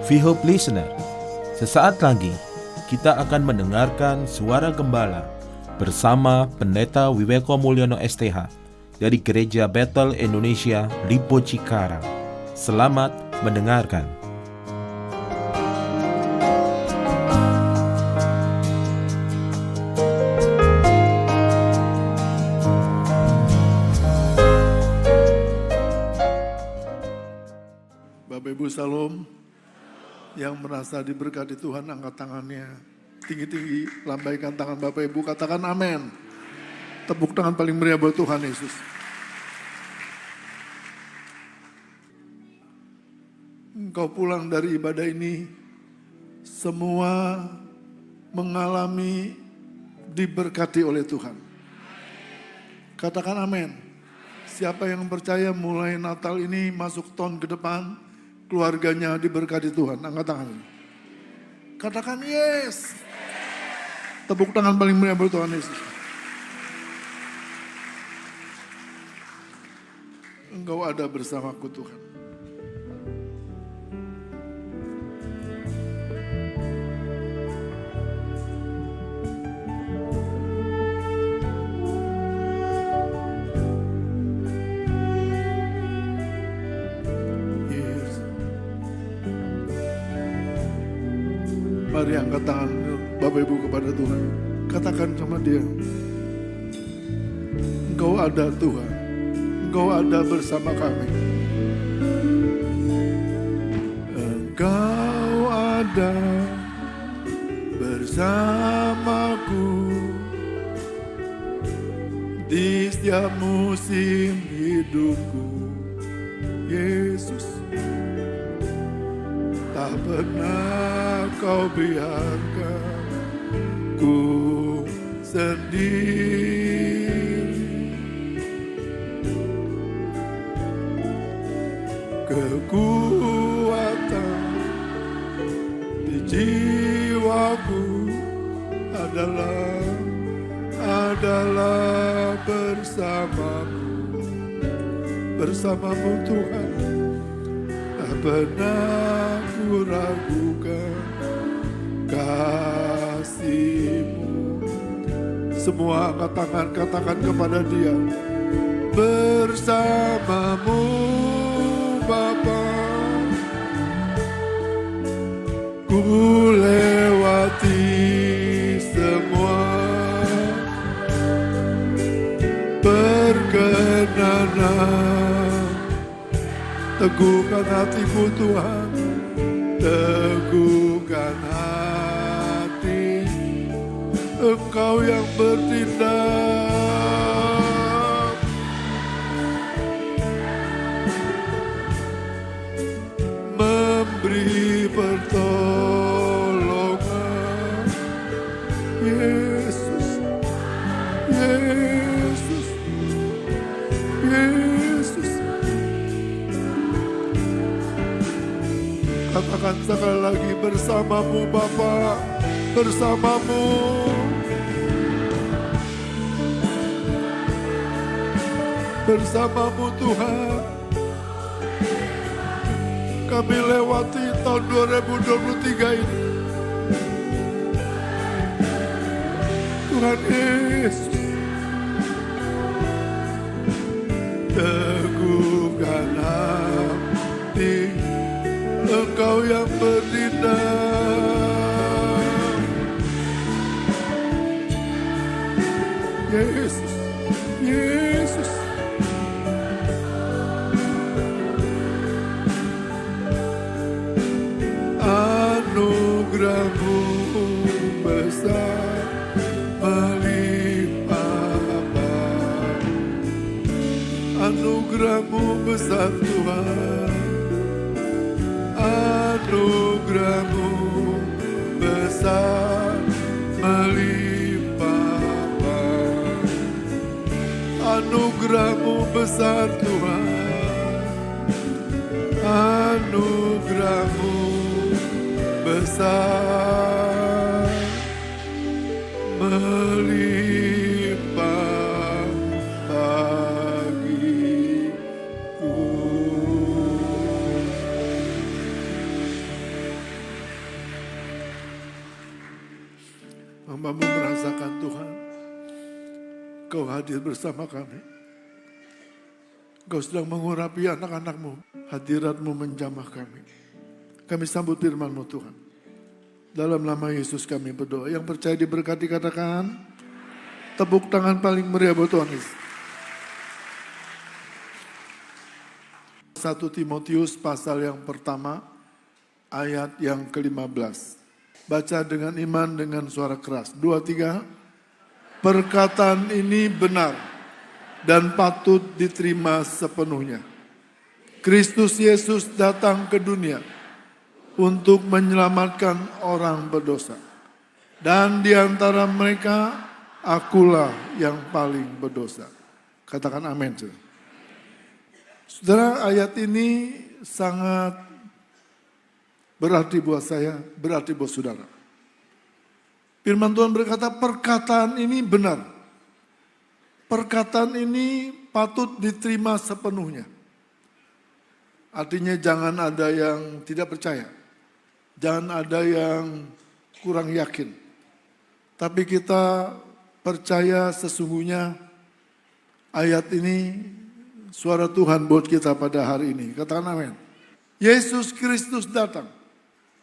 We Hope Listener, sesaat lagi kita akan mendengarkan suara gembala bersama Pendeta Wiweko Mulyono STH dari Gereja Bethel Indonesia Lipo Cikarang. Selamat mendengarkan. Bapak Ibu Salam, yang merasa diberkati Tuhan angkat tangannya. Tinggi-tinggi lambaikan tangan Bapak Ibu, katakan amin. Tepuk tangan paling meriah buat Tuhan Yesus. Engkau pulang dari ibadah ini, semua mengalami diberkati oleh Tuhan. Katakan amin. Siapa yang percaya mulai Natal ini masuk tahun ke depan, keluarganya diberkati Tuhan. Angkat tangan. Katakan yes. Tepuk tangan paling meriah buat Tuhan Yesus. Engkau ada bersamaku Tuhan. Mari angkat tangan Bapak Ibu kepada Tuhan. Katakan sama dia. Engkau ada Tuhan. Engkau ada bersama kami. Engkau ada bersamaku di setiap musim hidupku. Yesus, tak pernah kau biarkan ku sendiri. Kekuatan di jiwaku adalah bersamamu Tuhan. Tak pernah ku ragukan kasih-Mu. Semua angkat tangan, katakan kepada dia. Bersamamu Bapa, ku lewati semua perkenanan. Teguhkan hatiku Tuhan, teguhkan hati. Engkau yang bertindak, memberi pertolongan. Yesus, Yesus, Yesus. Katakan sekali lagi, bersamamu Bapa, bersamamu. Bersamamu Tuhan. Kami lewati tahun 2023 ini. Tuhan Yesus, teguhkan hati. Engkau yang bertindak. Yesus, Yesus. Anugerah-Mu besar melimpah. Anugerah-Mu besar Tuhan. Anugerah-Mu besar melimpah. Anugerah-Mu besar Tuhan. Anugerah-Mu besar melimpah bagiku. Hamba-Mu merasakan Tuhan, Kau hadir bersama kami. Kau sedang mengurapi anak-anak-Mu, hadirat-Mu menjamah kami. Kami sambut firman-Mu Tuhan. Dalam nama Yesus kami berdoa. Yang percaya diberkati katakan, tepuk tangan paling meriah buat Tuhan Yesus. 1 Timotius pasal yang pertama, ayat yang ke-15. Baca dengan iman dengan suara keras. 2, 3. Perkataan ini benar dan patut diterima sepenuhnya. Kristus Yesus datang ke dunia untuk menyelamatkan orang berdosa. Dan di antara mereka, akulah yang paling berdosa. Katakan amin. Saudara, ayat ini sangat berarti buat saya, berarti buat saudara. Firman Tuhan berkata, perkataan ini benar. Perkataan ini patut diterima sepenuhnya. Artinya jangan ada yang tidak percaya. Jangan ada yang kurang yakin. Tapi kita percaya sesungguhnya ayat ini suara Tuhan buat kita pada hari ini. Katakan amin. Yesus Kristus datang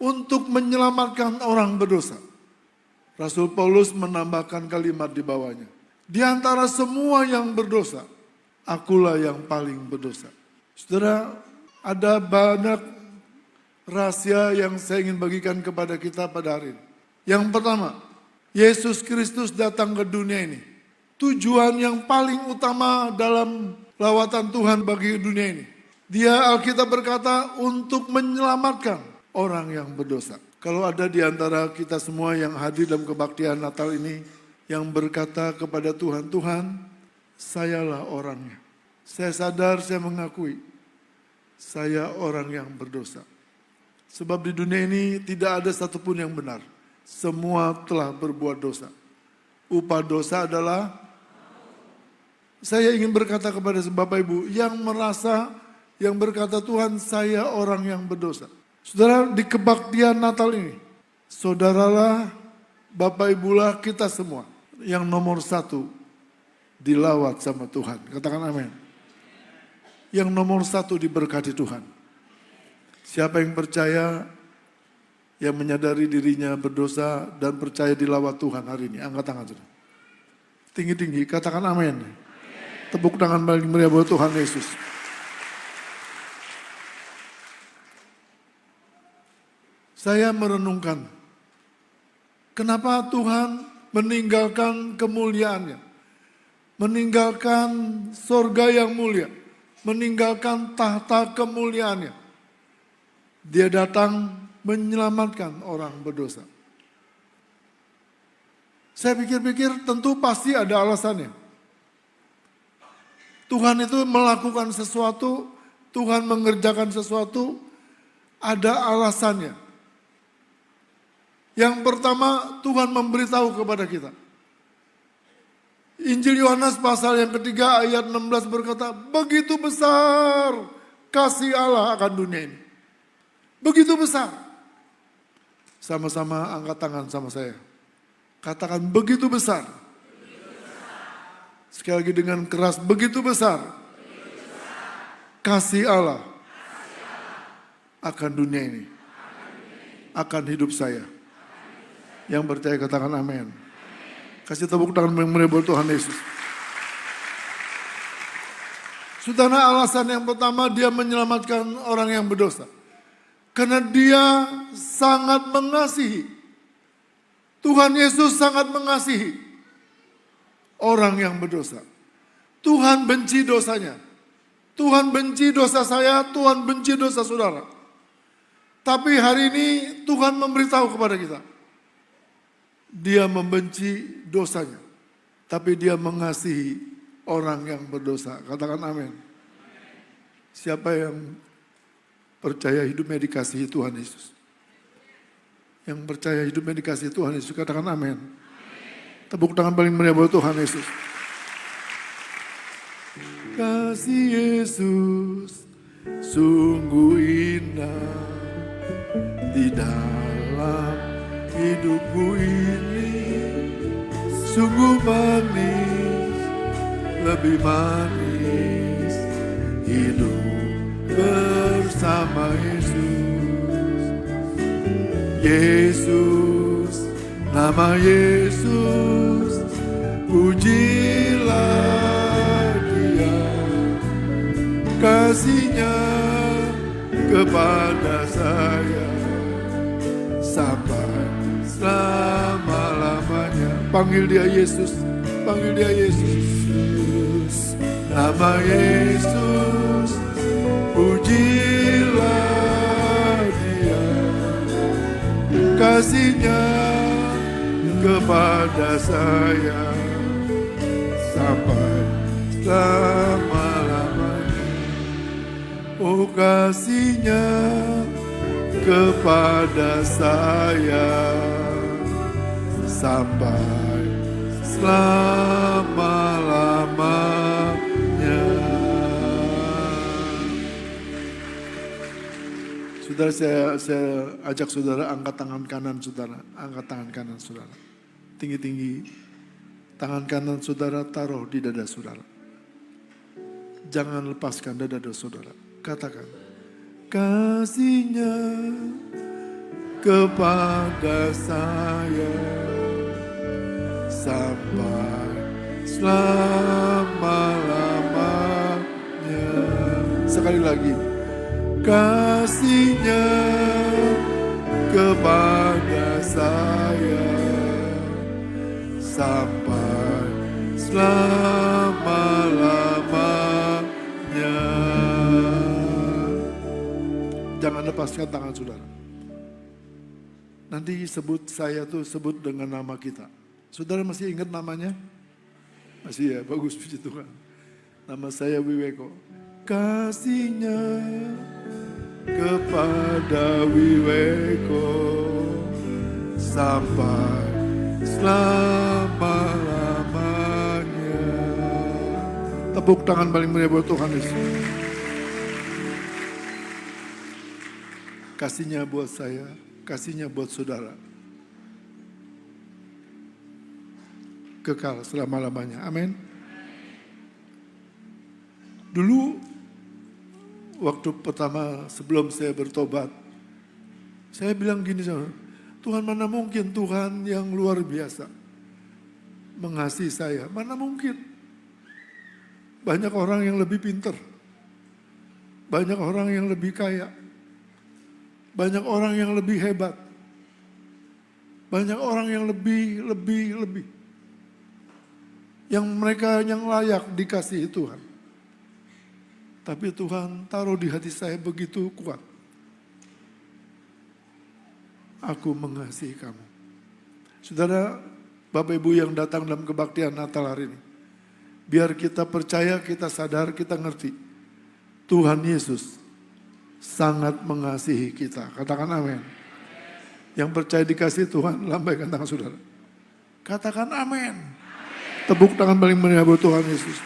untuk menyelamatkan orang berdosa. Rasul Paulus menambahkan kalimat di bawahnya. Di antara semua yang berdosa, akulah yang paling berdosa. Saudara, ada banyak rahasia yang saya ingin bagikan kepada kita pada hari ini. Yang pertama, Yesus Kristus datang ke dunia ini. Tujuan yang paling utama dalam lawatan Tuhan bagi dunia ini. Dia, Alkitab berkata, untuk menyelamatkan orang yang berdosa. Kalau ada di antara kita semua yang hadir dalam kebaktian Natal ini, yang berkata kepada Tuhan, Tuhan, sayalah orangnya. Saya sadar, saya mengakui, saya orang yang berdosa. Sebab di dunia ini tidak ada satupun yang benar. Semua telah berbuat dosa. Upah dosa adalah, saya ingin berkata kepada Bapak Ibu yang merasa, yang berkata Tuhan saya orang yang berdosa. Saudara, di kebaktian Natal ini, saudaralah, Bapak Ibulah kita semua yang nomor 1 dilawat sama Tuhan. Katakan amin. Yang nomor 1 diberkati Tuhan. Siapa yang percaya, yang menyadari dirinya berdosa dan percaya dilawat Tuhan hari ini, angkat tangan saudara. Tinggi-tinggi, katakan amin. Tepuk tangan paling meriah buat Tuhan Yesus. Saya merenungkan, kenapa Tuhan meninggalkan kemuliaannya, meninggalkan sorga yang mulia, meninggalkan tahta kemuliaannya. Dia datang menyelamatkan orang berdosa. Saya pikir-pikir tentu pasti ada alasannya. Tuhan itu melakukan sesuatu, Tuhan mengerjakan sesuatu, ada alasannya. Yang pertama, Tuhan memberitahu kepada kita. Injil Yohanes pasal yang ketiga ayat 16 berkata, begitu besar kasih Allah akan dunia ini. Begitu besar. Sama-sama angkat tangan sama saya. Katakan begitu besar. Sekali lagi dengan keras, begitu besar. Kasih Allah akan dunia ini. Akan hidup saya. Yang percaya katakan amin. Kasih tepuk tangan yang meriah buat Tuhan Yesus. Saudara, alasan yang pertama dia menyelamatkan orang yang berdosa. Karena dia sangat mengasihi. Tuhan Yesus sangat mengasihi orang yang berdosa. Tuhan benci dosanya. Tuhan benci dosa saya, Tuhan benci dosa saudara. Tapi hari ini Tuhan memberitahu kepada kita. Dia membenci dosanya. Tapi dia mengasihi orang yang berdosa. Katakan amin. Siapa yang percaya hidupnya dikasihi Tuhan Yesus? Yang percaya hidupnya dikasihi Tuhan Yesus, katakan amin. Tepuk tangan paling meriah buat Tuhan Yesus. Kasih Yesus sungguh indah di dalam hidupku ini sungguh manis, lebih manis hidup bersama Yesus. Yesus, nama Yesus, pujilah Dia, kasih-Nya kepada saya sampai selama-lamanya. Panggil Dia Yesus, panggil Dia Yesus. Nama Yesus, pujilah Dia, kasih-Nya kepada saya sampai selama-lamanya. Oh, kasih-Nya kepada saya sampai selama-lamanya. Saudara, saya ajak saudara angkat tangan kanan saudara. Angkat tangan kanan saudara. Tinggi-tinggi. Tangan kanan saudara taruh di dada saudara. Jangan lepaskan dada saudara. Katakan, kasih-Nya kepada saya sampai selama-lamanya. Sekali lagi, kasih-Nya kepada saya sampai selama-lamanya. Jangan lepaskan tangan saudara. Nanti sebut saya tuh sebut dengan nama kita. Saudara masih ingat namanya? Masih ya, bagus, puji Tuhan. Nama saya Wiweko. Kasih-Nya kepada Wiweko sampai selama-lamanya. Tepuk tangan paling meriah buat Tuhan Yesus. Kasih-Nya buat saya, kasih-Nya buat saudara. Kekal selama-lamanya. Amin. Dulu waktu pertama sebelum saya bertobat, saya bilang gini sama Tuhan, mana mungkin Tuhan yang luar biasa mengasihi saya. Mana mungkin. Banyak orang yang lebih pintar. Banyak orang yang lebih kaya. Banyak orang yang lebih hebat. Banyak orang yang lebih. Yang mereka yang layak dikasihi Tuhan. Tapi Tuhan taruh di hati saya begitu kuat. Aku mengasihi kamu. Saudara, Bapak Ibu yang datang dalam kebaktian Natal hari ini. Biar kita percaya, kita sadar, kita ngerti. Tuhan Yesus sangat mengasihi kita. Katakan amin. Yang percaya dikasihi Tuhan, lambaikan tangan saudara. Katakan amin. Tepuk tangan paling meriah buat Tuhan Yesus.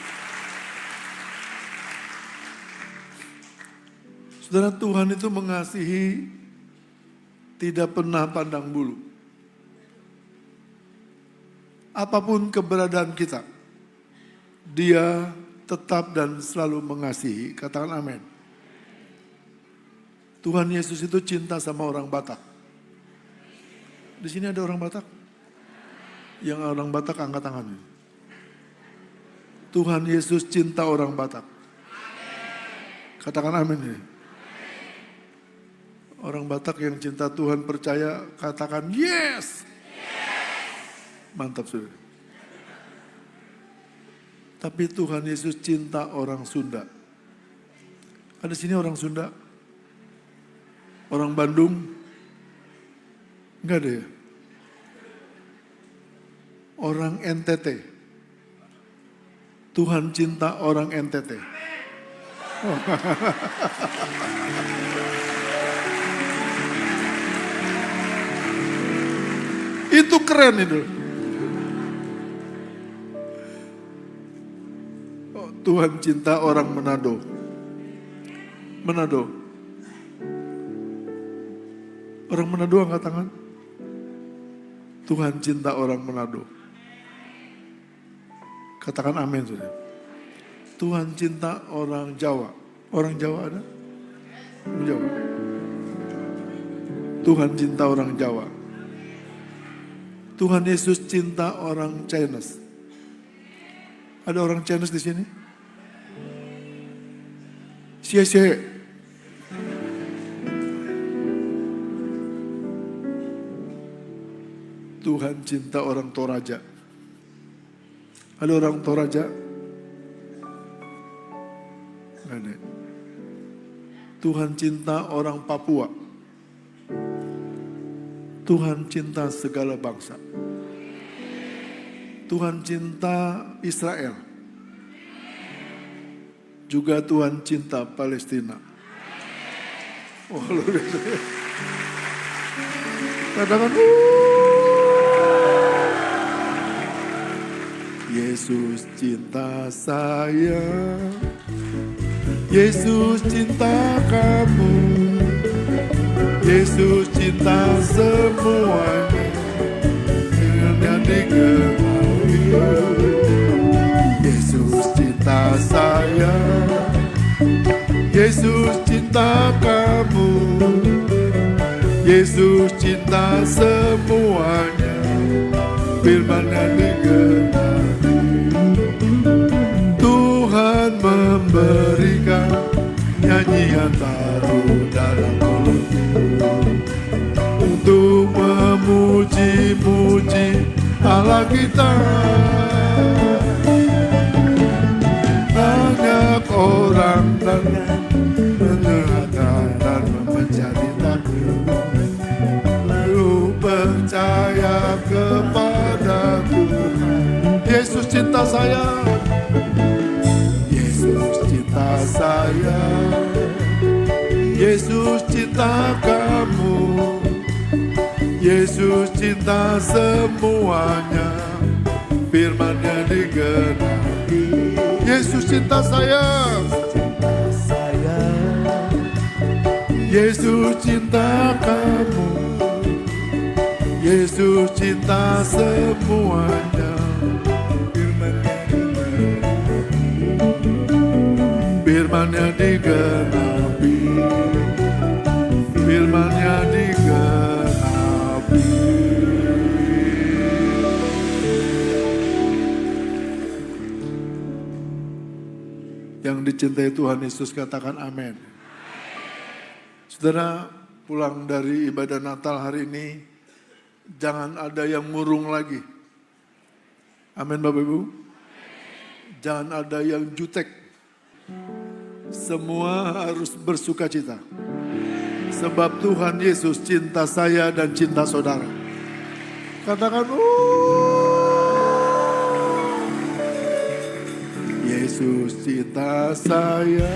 Saudara, Tuhan itu mengasihi tidak pernah pandang bulu. Apapun keberadaan kita, Dia tetap dan selalu mengasihi. Katakan amin. Tuhan Yesus itu cinta sama orang Batak. Di sini ada orang Batak? Yang orang Batak angkat tangannya. Tuhan Yesus cinta orang Batak. Katakan amin ya. Orang Batak yang cinta Tuhan percaya, katakan yes. Mantap sudah. Tapi Tuhan Yesus cinta orang Sunda. Ada sini orang Sunda? Orang Bandung? Enggak ada ya? Orang NTT. Tuhan cinta orang NTT. Oh. Itu keren itu. Oh, Tuhan cinta orang Manado. Manado. Orang Manado angkat tangan. Tuhan cinta orang Manado. Katakan amin sudah. Tuhan cinta orang Jawa. Orang Jawa ada? Orang Jawa. Tuhan cinta orang Jawa. Tuhan Yesus cinta orang Chinese. Ada orang Chinese di sini? Xie. Tuhan cinta orang Toraja. Ada orang Toraja? Ada. Tuhan cinta orang Papua. Tuhan cinta segala bangsa. Tuhan cinta Israel. Juga Tuhan cinta Palestina. Oh, luar biasa. Katakan, Yesus cinta saya. Yesus cinta kamu. Yesus cinta semuanya. Dengan digenapi. Yesus cinta saya. Yesus cinta kamu. Yesus cinta semuanya. Firman-Nya digenapi. Tuhan memberikan nyanyian baru dalam mulutku untuk memuji-muji Allah kita. Banyak orang dan mendengarkan dan menjadi takut, lalu percaya kepada Tuhan. Yesus cinta saya. Yesus cinta saya. Yesus cinta kamu. Yesus cinta semuanya. Firman-Nya digenapi. Yesus cinta saya. Yesus cinta kamu. Yesus cinta semuanya. Firman-Nya digenapi. Firman-Nya digenapi. Yang dicintai Tuhan Yesus katakan amin. Saudara, pulang dari ibadah Natal hari ini, jangan ada yang murung lagi. Amin Bapak Ibu. Jangan ada yang jutek. Semua harus bersuka cita. Sebab Tuhan Yesus cinta saya dan cinta saudara. Katakan, Yesus cinta saya.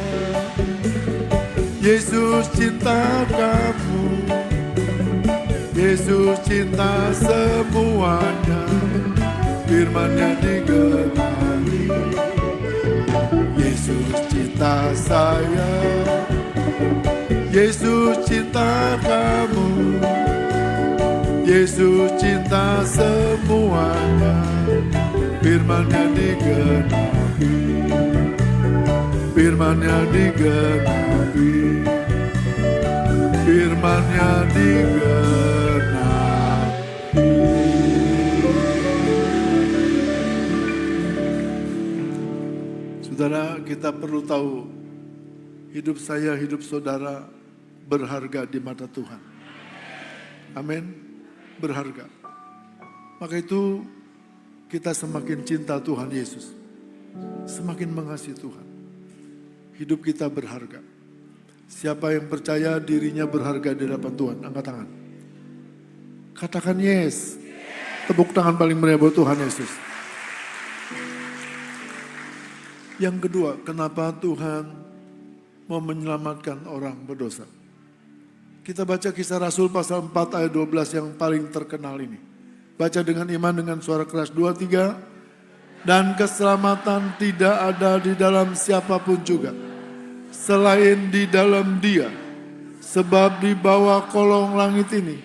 Yesus cinta kamu. Yesus cinta semuanya. Firman-Nya digenapi. Yesus cinta saya. Yesus cinta kamu. Yesus cinta semuanya. Firman-Nya digenapi. Firman-Nya digenapi. Firman-Nya digenapi. Saudara, kita perlu tahu hidup saya, hidup saudara berharga di mata Tuhan. Amin. Berharga. Maka itu kita semakin cinta Tuhan Yesus, semakin mengasihi Tuhan. Hidup kita berharga. Siapa yang percaya dirinya berharga di hadapan Tuhan, angkat tangan. Katakan yes. Tepuk tangan paling meriah buat Tuhan Yesus. Yang kedua, kenapa Tuhan mau menyelamatkan orang berdosa? Kita baca Kisah Rasul pasal 4 ayat 12 yang paling terkenal ini. Baca dengan iman dengan suara keras. 2, 3. Dan keselamatan tidak ada di dalam siapapun juga, selain di dalam Dia. Sebab di bawah kolong langit ini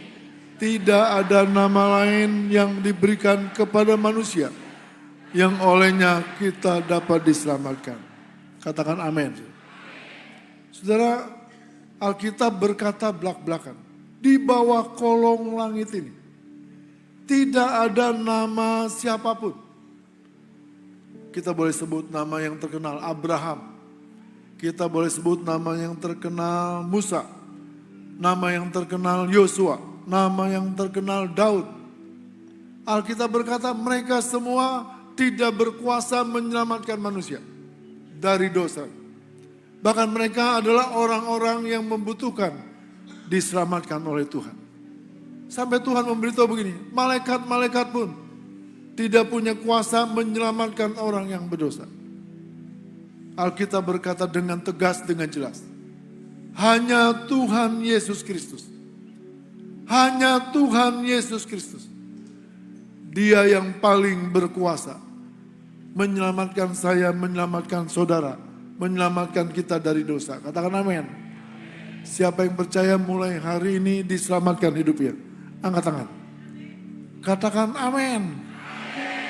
Tidak ada nama lain yang diberikan kepada manusia yang olehnya kita dapat diselamatkan. Katakan amin. Saudara, Alkitab berkata belak-belakan, di bawah kolong langit ini tidak ada nama siapapun. Kita boleh sebut nama yang terkenal Abraham. Kita boleh sebut nama yang terkenal Musa. Nama yang terkenal Yosua. Nama yang terkenal Daud. Alkitab berkata mereka semua tidak berkuasa menyelamatkan manusia dari dosa. Bahkan mereka adalah orang-orang yang membutuhkan diselamatkan oleh Tuhan. Sampai Tuhan memberitahu begini, malaikat-malaikat pun tidak punya kuasa menyelamatkan orang yang berdosa. Alkitab berkata dengan tegas, dengan jelas, hanya Tuhan Yesus Kristus. Hanya Tuhan Yesus Kristus. Dia yang paling berkuasa menyelamatkan saya, menyelamatkan saudara, menyelamatkan kita dari dosa. Katakan amin. Siapa yang percaya mulai hari ini diselamatkan hidupnya? Angkat tangan. Katakan amin.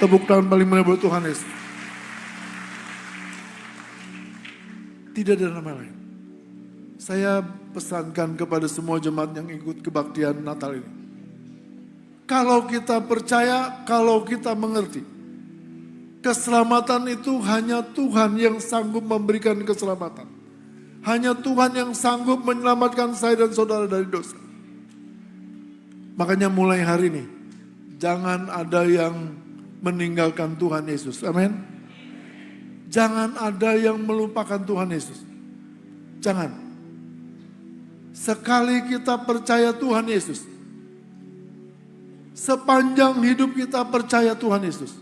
Tepuk tangan paling mulia buat Tuhan Yesus. Tidak ada nama lain. Saya pesankan kepada semua jemaat yang ikut kebaktian Natal ini. Kalau kita percaya, kalau kita mengerti, keselamatan itu hanya Tuhan yang sanggup memberikan keselamatan. Hanya Tuhan yang sanggup menyelamatkan saya dan saudara dari dosa. Makanya mulai hari ini, jangan ada yang meninggalkan Tuhan Yesus. Amin. Jangan ada yang melupakan Tuhan Yesus. Jangan. Sekali kita percaya Tuhan Yesus, sepanjang hidup kita percaya Tuhan Yesus,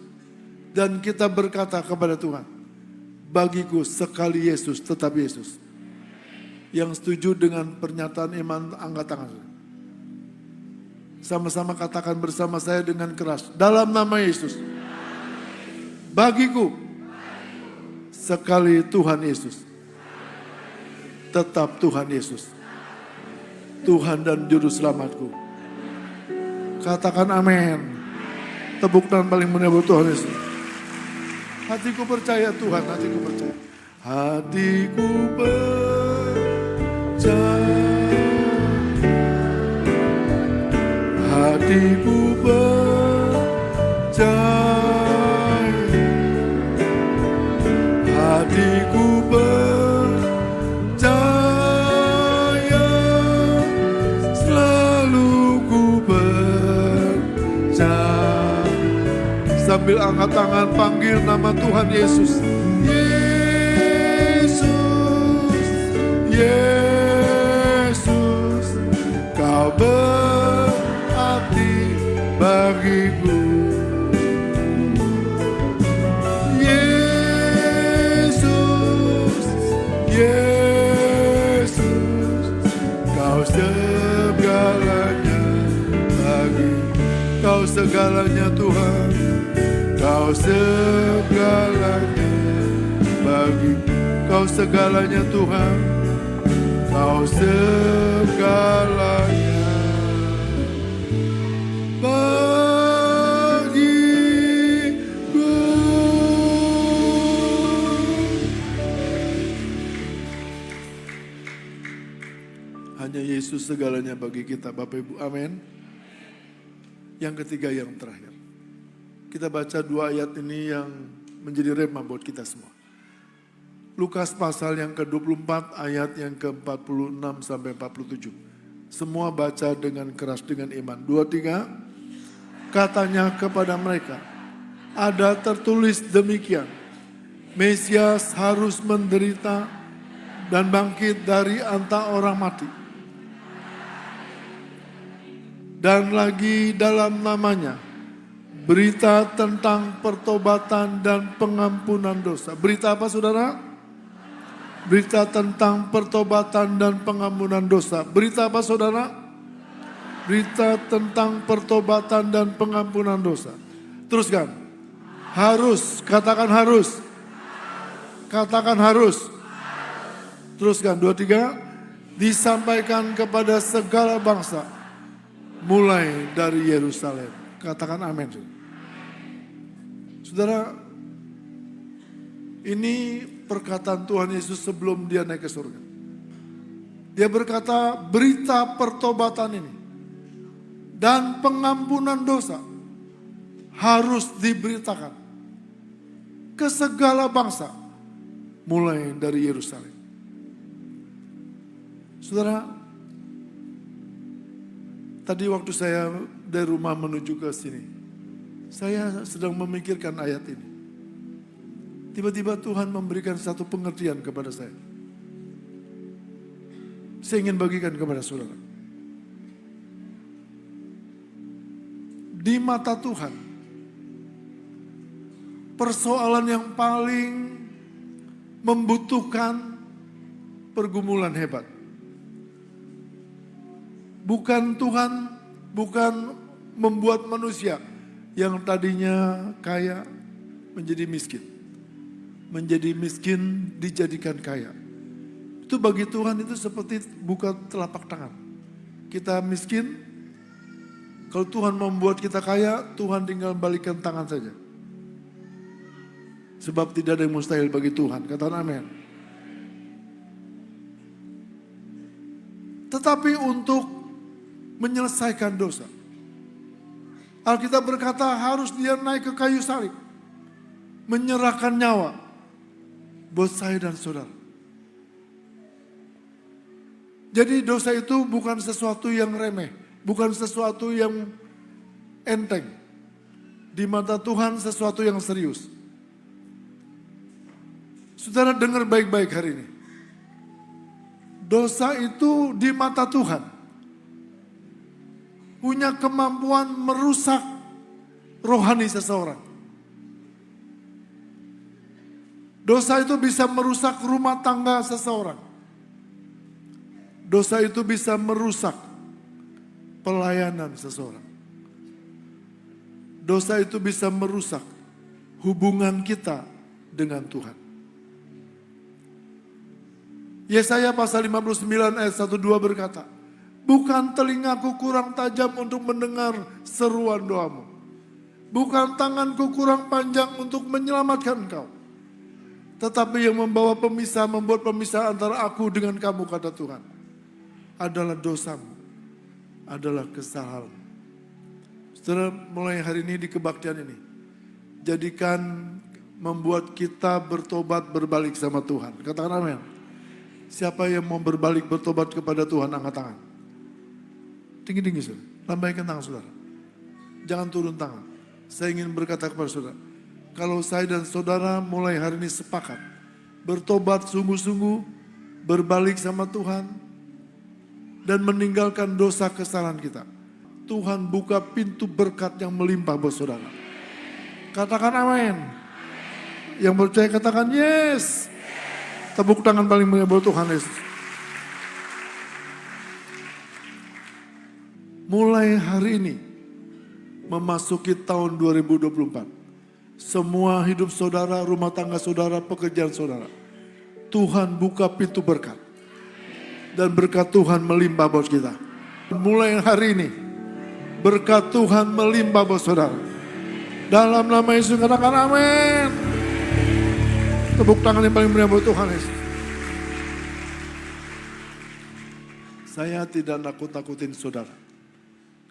dan kita berkata kepada Tuhan, bagiku sekali Yesus tetap Yesus. Yang setuju dengan pernyataan iman, angkat tangan. Sama-sama katakan bersama saya dengan keras, dalam nama Yesus, bagiku sekali Tuhan Yesus tetap Tuhan Yesus, Tuhan dan Juru Selamatku. Katakan amin. Tepuk tangan paling mulia buat Tuhan Yesus. Hatiku percaya Tuhan, hatiku percaya. Hatiku percaya. Hatiku percaya. Hatiku percaya. Sambil angkat tangan panggil nama Tuhan Yesus. Yesus, Yesus, kau berarti bagiku. Yesus, Yesus, kau segalanya bagi. Kau segalanya Tuhan. Kau segalanya bagi, kau segalanya Tuhan, kau segalanya bagiku. Hanya Yesus segalanya bagi kita, Bapak Ibu, amin. Yang ketiga, yang terakhir. Kita baca dua ayat ini yang menjadi rema buat kita semua. Lukas pasal yang ke-24 ayat yang ke-46 sampai 47. Semua baca dengan keras dengan iman. 2, 3. Katanya kepada mereka, ada tertulis demikian, Mesias harus menderita dan bangkit dari antara orang mati. Dan lagi dalam namanya berita tentang pertobatan dan pengampunan dosa. Berita apa saudara? Berita tentang pertobatan dan pengampunan dosa. Berita apa saudara? Berita tentang pertobatan dan pengampunan dosa. Teruskan. Harus, katakan harus. Katakan harus. Teruskan, 2, 3. Disampaikan kepada segala bangsa mulai dari Yerusalem. Katakan amin. Saudara, ini perkataan Tuhan Yesus sebelum dia naik ke surga. Dia berkata, berita pertobatan ini dan pengampunan dosa harus diberitakan ke segala bangsa, mulai dari Yerusalem. Saudara, tadi waktu saya dari rumah menuju ke sini, saya sedang memikirkan ayat ini. Tiba-tiba Tuhan memberikan satu pengertian kepada saya. Saya ingin bagikan kepada saudara. Di mata Tuhan, persoalan yang paling membutuhkan pergumulan hebat. Bukan Tuhan, bukan membuat manusia yang tadinya kaya menjadi miskin. Menjadi miskin dijadikan kaya. Itu bagi Tuhan itu seperti buka telapak tangan. Kita miskin, kalau Tuhan membuat kita kaya, Tuhan tinggal balikkan tangan saja. Sebab tidak ada yang mustahil bagi Tuhan. Katakan amin. Tetapi untuk menyelesaikan dosa, Alkitab berkata harus dia naik ke kayu salib. Menyerahkan nyawa buat saya dan saudara. Jadi dosa itu bukan sesuatu yang remeh. Bukan sesuatu yang enteng. Di mata Tuhan sesuatu yang serius. Saudara dengar baik-baik hari ini. Dosa itu di mata Tuhan punya kemampuan merusak rohani seseorang. Dosa itu bisa merusak rumah tangga seseorang. Dosa itu bisa merusak pelayanan seseorang. Dosa itu bisa merusak hubungan kita dengan Tuhan. Yesaya pasal 59 ayat 1-2 berkata, bukan telingaku kurang tajam untuk mendengar seruan doamu. Bukan tanganku kurang panjang untuk menyelamatkan engkau. Tetapi yang membawa pemisah, membuat pemisah antara aku dengan kamu, kata Tuhan, adalah dosamu, adalah kesalahanmu. Saudara, mulai hari ini di kebaktian ini, jadikan membuat kita bertobat berbalik sama Tuhan. Katakan amin. Siapa yang mau berbalik bertobat kepada Tuhan, angkat tangan. Tinggi-tinggi saudara, lambaikan tangan saudara. Jangan turun tangan. Saya ingin berkata kepada saudara, kalau saya dan saudara mulai hari ini sepakat bertobat sungguh-sungguh, berbalik sama Tuhan, dan meninggalkan dosa kesalahan kita, Tuhan buka pintu berkat yang melimpah buat saudara. Katakan amin. Yang percaya katakan yes. Tepuk tangan paling meriah buat Tuhan Yesus. Mulai hari ini memasuki tahun 2024, semua hidup saudara, rumah tangga saudara, pekerjaan saudara, Tuhan buka pintu berkat. Dan berkat Tuhan melimpah buat kita. Mulai hari ini, berkat Tuhan melimpah buat saudara. Dalam nama Yesus katakan amin. Tepuk tangan yang paling meriah buat Tuhan Yesus. Saya tidak nakut-nakutin saudara.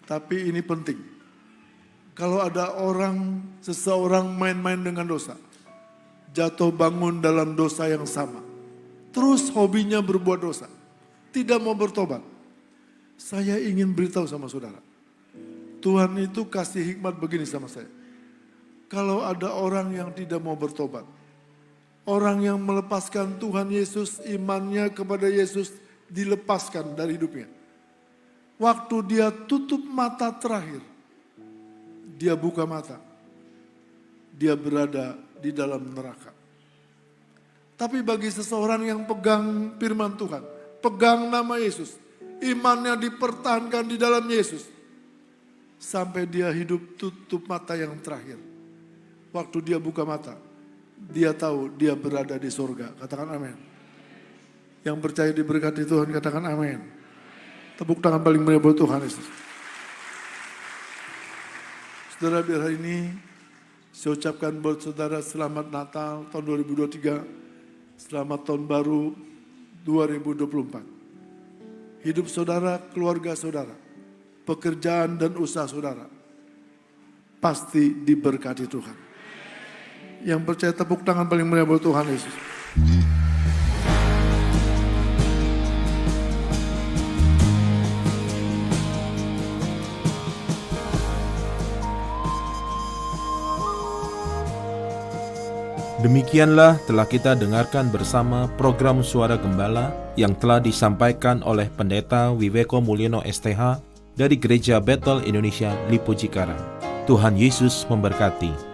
Tapi ini penting. Kalau ada seseorang main-main dengan dosa, jatuh bangun dalam dosa yang sama, terus hobinya berbuat dosa, tidak mau bertobat. Saya ingin beritahu sama saudara, Tuhan itu kasih hikmat begini sama saya. Kalau ada orang yang tidak mau bertobat, orang yang melepaskan Tuhan Yesus, imannya kepada Yesus dilepaskan dari hidupnya. Waktu dia tutup mata terakhir, dia buka mata, dia berada di dalam neraka. Tapi bagi seseorang yang pegang firman Tuhan, pegang nama Yesus, imannya dipertahankan di dalam Yesus, sampai dia hidup tutup mata yang terakhir. Waktu dia buka mata, dia tahu dia berada di surga. Katakan amin. Yang percaya diberkati Tuhan, katakan amin. Tepuk tangan paling meriah buat Tuhan Yesus. Saudara, biar hari ini saya ucapkan buat saudara selamat Natal tahun 2023, selamat tahun baru 2024. Hidup saudara, keluarga saudara, pekerjaan dan usaha saudara pasti diberkati Tuhan. Yang percaya tepuk tangan paling meriah buat Tuhan Yesus. Demikianlah telah kita dengarkan bersama program Suara Gembala yang telah disampaikan oleh Pendeta Wiweko Mulyono STH dari Gereja Bethel Indonesia Lipo Cikarang. Tuhan Yesus memberkati.